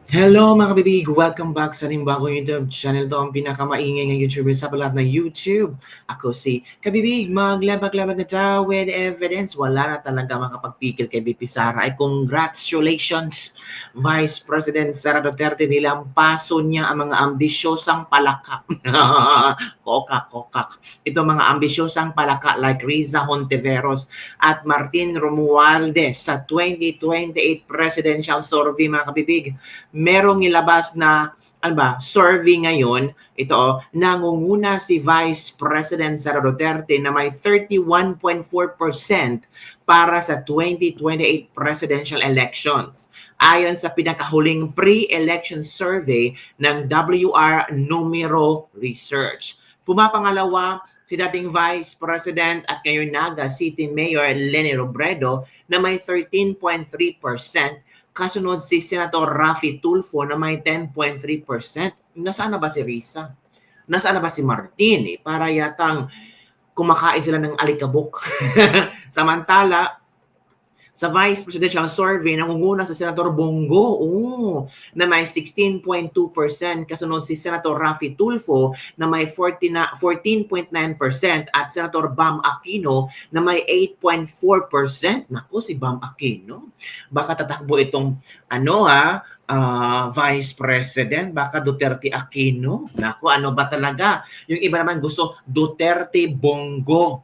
Hello mga kabibig! Welcome back sa ating bagong YouTube channel. Ito ang pinakamaingay ng YouTuber sa balat na YouTube. Ako si Kabibig, maglabag-labag na tayo with evidence. Wala na talaga makapagpigil kay VP Sara. Ay congratulations! Vice President Sara Duterte, nilampaso niya ang mga ambisyosang palaka. Kokak. Ito mga ambisyosang palaka like Riza Hontiveros at Martin Romualdez sa 2028 presidential survey mga kabibig. Merong nilabas na survey ngayon, nangunguna si Vice President Sara Duterte na may 31.4% para sa 2028 presidential elections. Ayon sa pinakahuling pre-election survey ng WR Numero Research. Pumapangalawa si dating Vice President at ngayon Naga City Mayor Leni Robredo na may 13.3%. Kasunod si Senator Raffy Tulfo na may 10.3%. Nasaan na ba si Risa? Nasaan na ba si Martin? Para yatang kumakain sila ng alikabok. Samantala, sa Vice Presidential Survey, nangunguna sa Senator Bongo na may 16.2%. Kasunod si Senator Raffy Tulfo na may 14.9% at Senator Bam Aquino na may 8.4%. Naku, si Bam Aquino. Baka tatakbo itong Vice President, baka Duterte Aquino. Naku, ano ba talaga? Yung iba naman gusto Duterte Bongo.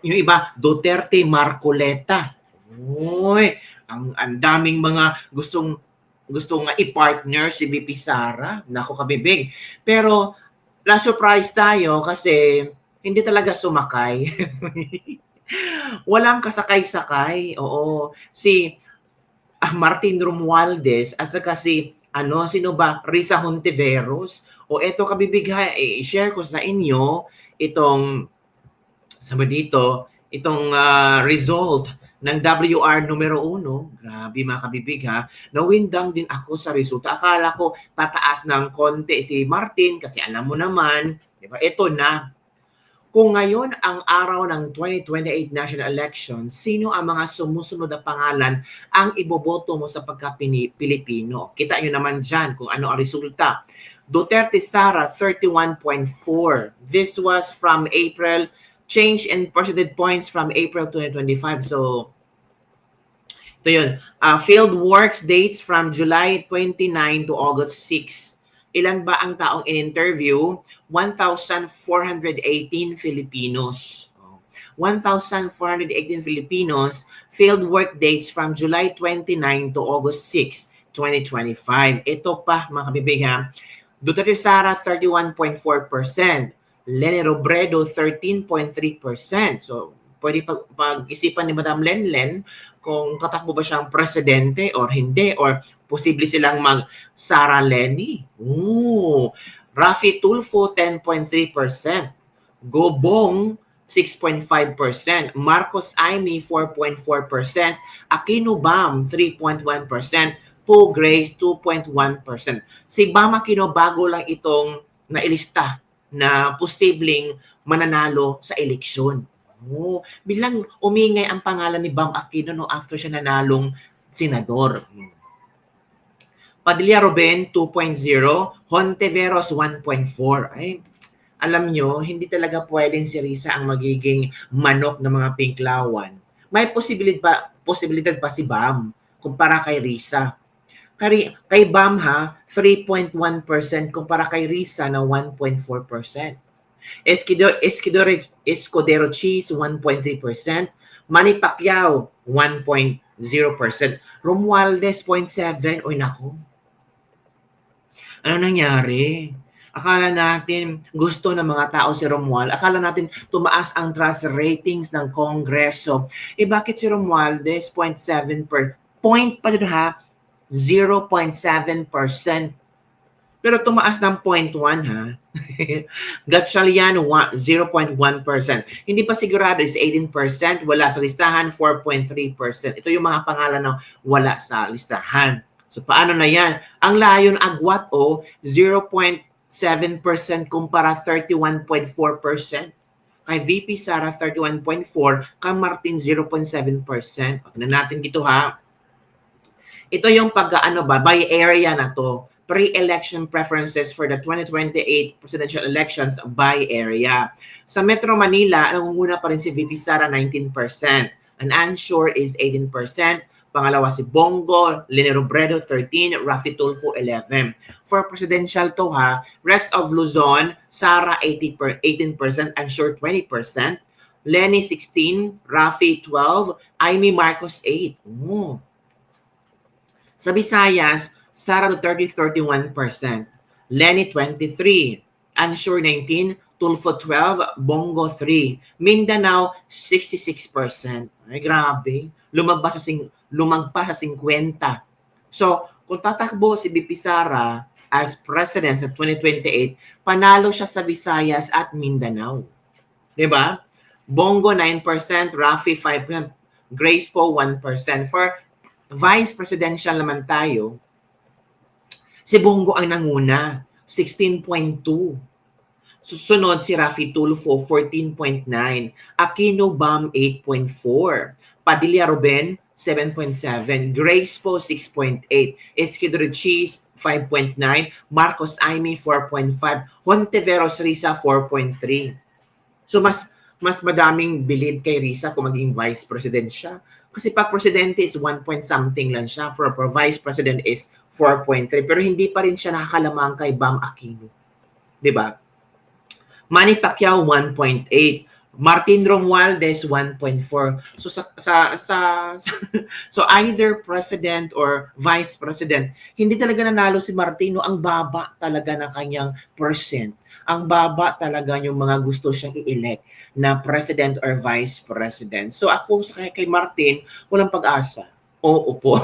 Yung iba, Duterte Marcoleta. Uy, ang daming mga gustong i-partner si VP Sara. Nako kabibig. Pero na-surprise tayo kasi hindi talaga sumakay. Walang kasakay-sakay. Oo. Si Martin Romualdez at saka si sino ba? Riza Hontiveros. O eto kabibig i-share ko sa inyo itong sabi dito, itong result ng WR numero 1, grabe mga kabibig nawindang din ako sa resulta. Akala ko tataas ng konti si Martin kasi alam mo naman, di ba? Ito na. Kung ngayon ang araw ng 2028 national election, sino ang mga sumusunod na pangalan ang iboboto mo sa pagka-Pilipino? Kita nyo naman dyan kung ano ang resulta. Duterte Sara, 31.4. This was from April change in percentage points from April 2025. So, ito yun. Field works dates from July 29 to August 6. Ilan ba ang taong in-interview? 1,418 Filipinos. 1,418 Filipinos, field work dates from July 29 to August 6, 2025. Ito pa, mga kabibig Duterte Sara, 31.4%. Leni Robredo, 13.3%. So, pwede pag-isipan ni Madam Lenlen kung tatakbo ba siyang presidente or hindi, or posible silang mag-Sara Leni. Raffy Tulfo, 10.3%. Gobong, 6.5%. Marcos Aimee, 4.4%. Aquino Bam, 3.1%. Poe Grace, 2.1%. Si Bam Aquino, bago lang itong nailista na posibleng mananalo sa eleksyon. Biglang umingay ang pangalan ni Bam Aquino after siya nanalong senador. Padilla Ruben, 2.0. Hontiveros, 1.4. Ay, alam nyo, hindi talaga pwedeng si Risa ang magiging manok ng mga pinklawan. May posibilidad pa si Bam kumpara kay Risa. Kay Bam 3.1% kumpara kay Risa na 1.4%. Escudero Cheese, 1.3%. Manny Pacquiao, 1.0%. Romualdez, 0.7%. Uy, naku. Ano nangyari? Akala natin gusto ng mga tao si Romualdez. Akala natin tumaas ang trust ratings ng Kongreso. Bakit si Romualdez 0.7 per point pa dito 0.7%. Pero tumaas ng 0.1 Gatchalian, 0.1%. Hindi pa sigurado is 18%. Wala sa listahan, 4.3%. Ito yung mga pangalan na wala sa listahan. So paano na yan? Ang Layon Agwat 0.7% kumpara 31.4%. Kay VP Sara 31.4%, kay Martin 0.7%. Tignan natin dito Ito yung by area na to. Pre-election preferences for the 2028 presidential elections by area. Sa Metro Manila, nangunguna pa rin si VP Sara, 19%. An unsure is 18%. Pangalawa si Bongo, Leni Robredo 13, Raffy Tulfo 11. For presidential to ha, rest of Luzon, Sara 18%, unsure 20%, Leni 16, Raffy 12, Amy Marcos 8. Oh. Sa Visayas, Sara Duterte 31%, Leni 23%, unsure 19%, Tulfo 12%, Bongo 3%, Mindanao 66%. Ay grabe, lumagpas sa 50. So, kung tatakbo si BP Sara as president sa 2028, panalo siya sa Visayas at Mindanao. 'Di ba? Bongo 9%, Raffy 5%, Grace po 1%. For vice presidential naman tayo, si Bongo ang nanguna, 16.2. Susunod si Raffy Tulfo, 14.9. Aquino Bam, 8.4. Padilla Ruben, 7.7. Grace po, 6.8. Esquido Richis, 5.9. Marcos Aimee, 4.5. Hontiveros Risa, 4.3. So mas madaming bilid kay Risa kung maging vice president siya. Kasi pag presidente is 1 point something lang siya. For vice president is 4.3. Pero hindi pa rin siya nakakalamang kay Bam Aquino. 'Di ba? Manny Pacquiao 1.8. Martin Romualdez 1.4. So so either president or vice president, hindi talaga nanalo si Martino. Ang baba talaga ng kanyang percent. Ang baba talaga yung mga gusto siyang i-elect na president or vice president. So ako kay Martin, walang pag-asa. Oo po,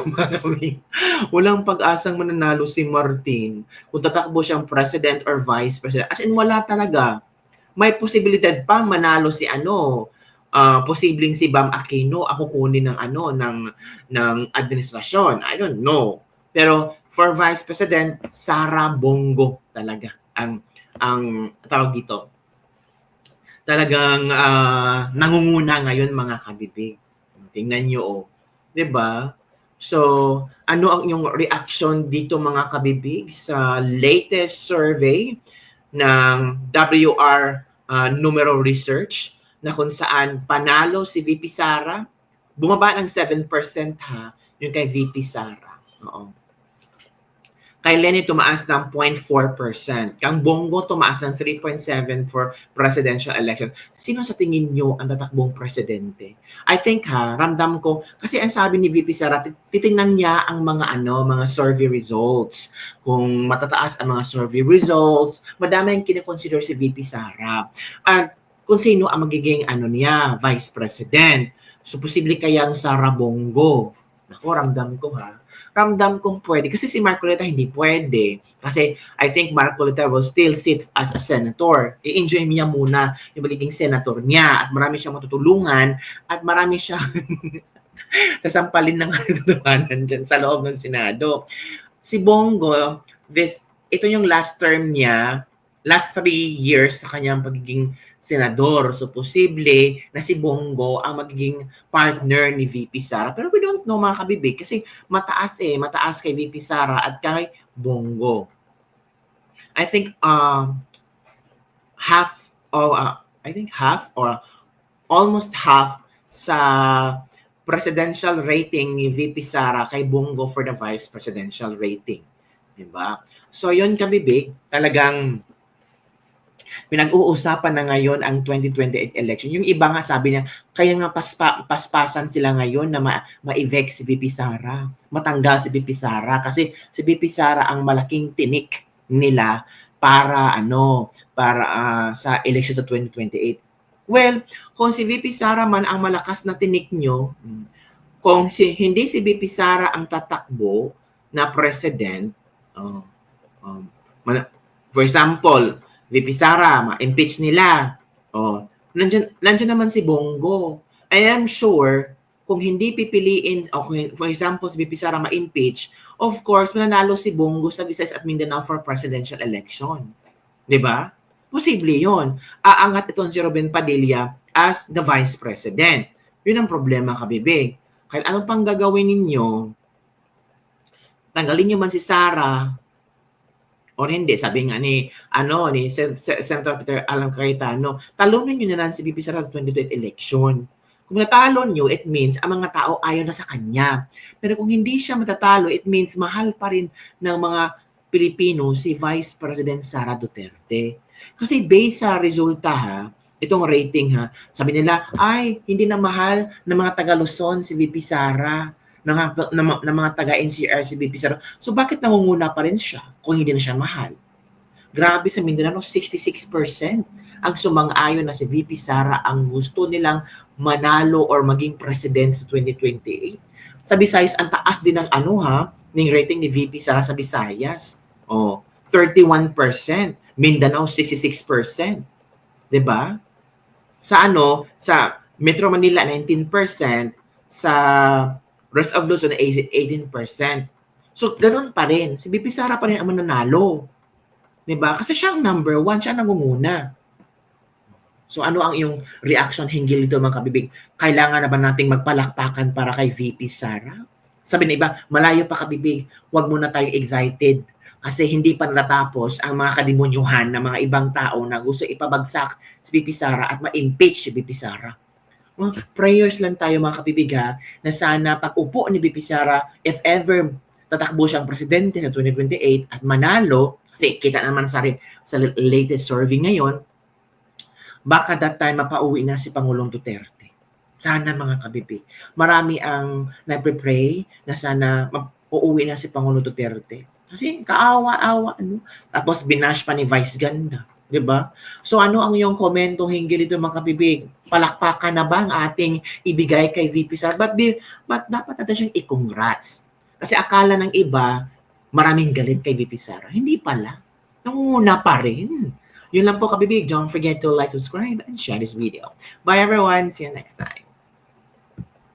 walang pag-asang mananalo si Martin kung tatakbo siyang president or vice president. As in, wala talaga. May posibilidad pa manalo si posibleng si Bam Aquino ako kunin ng administrasyon. I don't know. Pero for vice president, Sara Bongo talaga ang tawag dito. Talagang nangunguna ngayon mga kabibig. Tingnan niyo 'di ba? So, ano ang inyong reaction dito mga kabibig sa latest survey ng WR Numero Research na kung saan panalo si VP Sara, bumaba ng 7% ha, yung kay VP Sara. Oo. Kay Leni tumaas ng 0.4%. Kang Bongo tumaas ng 3.7% for presidential election. Sino sa tingin nyo ang tatakbong presidente? I think ramdam ko, kasi ang sabi ni VP Sara, titingnan niya ang mga survey results. Kung matataas ang mga survey results, madami yung kinoconsider si VP Sara. At kung sino ang magiging vice president. So, posible kayang Sara Bongo. Naku, ramdam ko ramdam kong pwede. Kasi si Marcoleta hindi pwede. Kasi I think Marcoleta will still sit as a senator. I-enjoy niya muna yung magiging senator niya at marami siyang matutulungan at marami siyang sasampalin ng katotohanan dyan sa loob ng Senado. Si Bongo, ito yung last term niya, last 3 years sa kanyang pagiging senador. So, posible na si Bongo ang magiging partner ni VP Sara. Pero we don't know mga kabibig kasi mataas kay VP Sara at kay Bongo. I think half or almost half sa presidential rating ni VP Sara kay Bongo for the vice presidential rating. Diba? So, yun kabibig, talagang pinag-uusapan na ngayon ang 2028 election. Yung iba nga sabi niya, kaya nga paspasan sila ngayon na ma-evict si VP Sara, matanggal si VP Sara kasi si VP Sara ang malaking tinik nila para sa election sa 2028. Well, kung si VP Sara man ang malakas na tinik nyo, kung hindi si VP Sara ang tatakbo na president, for example, VP Sara, ma-impeach nila. Nandiyan naman si Bongo. I am sure, kung hindi pipiliin, for example, si VP Sara ma-impeach, of course, mananalo si Bongo sa Visayas at Mindanao for presidential election. 'Di ba? Posible yon. Aangat itong si Ruben Padilla as the vice president. Yun ang problema, kabibig. Kahit anong pang gagawin ninyo, tanggalin niyo man si Sara or hindi, sabi nga ni Senator Peter Alan Cayetano, talunin niyo na lang si VP Sara sa 2028 election. Kung natalo niyo, it means ang mga tao ayaw na sa kanya. Pero kung hindi siya matatalo, it means mahal pa rin ng mga Pilipino si Vice President Sara Duterte. Kasi based sa resulta itong rating sabi nila, ay, hindi na mahal ng mga taga Luzon si VP Sara, ng mga taga-NCR si VP Sara. So bakit nangunguna pa rin siya kung hindi na siya mahal? Grabe, sa Mindanao, 66% ang sumang-ayon na si VP Sara ang gusto nilang manalo or maging president sa 2028. Sa Visayas, ang taas din ng ng rating ni VP Sara sa Visayas. 31%. Mindanao, 66%. 'Di ba? Sa Metro Manila, 19%. Sa rest of Luzon, 18%. So, ganun pa rin. Si VP Sara pa rin ang mananalo. 'Di ba? Kasi siya ang number 1, siya nangunguna. So ano ang iyong reaction hinggil dito, mga kabibig? Kailangan na ba nating magpalakpakan para kay VP Sara? Sabi ng iba, malayo pa kabibig, huwag muna tayong excited kasi hindi pa natapos ang mga kademonyuhan ng mga ibang tao na gusto ipabagsak si VP Sara at ma-impeach si VP Sara. Prayers lang tayo, mga kabibig, na sana pag upo ni VP Sara, if ever tatakbo siyang presidente sa 2028 at manalo, kasi kita naman sa latest survey ngayon, baka that time mapauwi na si Pangulong Duterte. Sana, mga kabibig. Marami ang nagpe-pray na sana uuwi na si Pangulong Duterte. Kasi kaawa-awa, Tapos binash pa ni Vice Ganda. 'Di ba? So ano ang iyong komento hinggil dito, mga kabibig? Palakpakan na ba ang ating ibigay kay VP Sara? But dapat natin siyang i-congrats. Kasi akala ng iba, maraming galit kay VP Sara. Hindi pala. Nangunguna pa rin. Yun lang po, kabibig. Don't forget to like, subscribe, and share this video. Bye everyone. See you next time.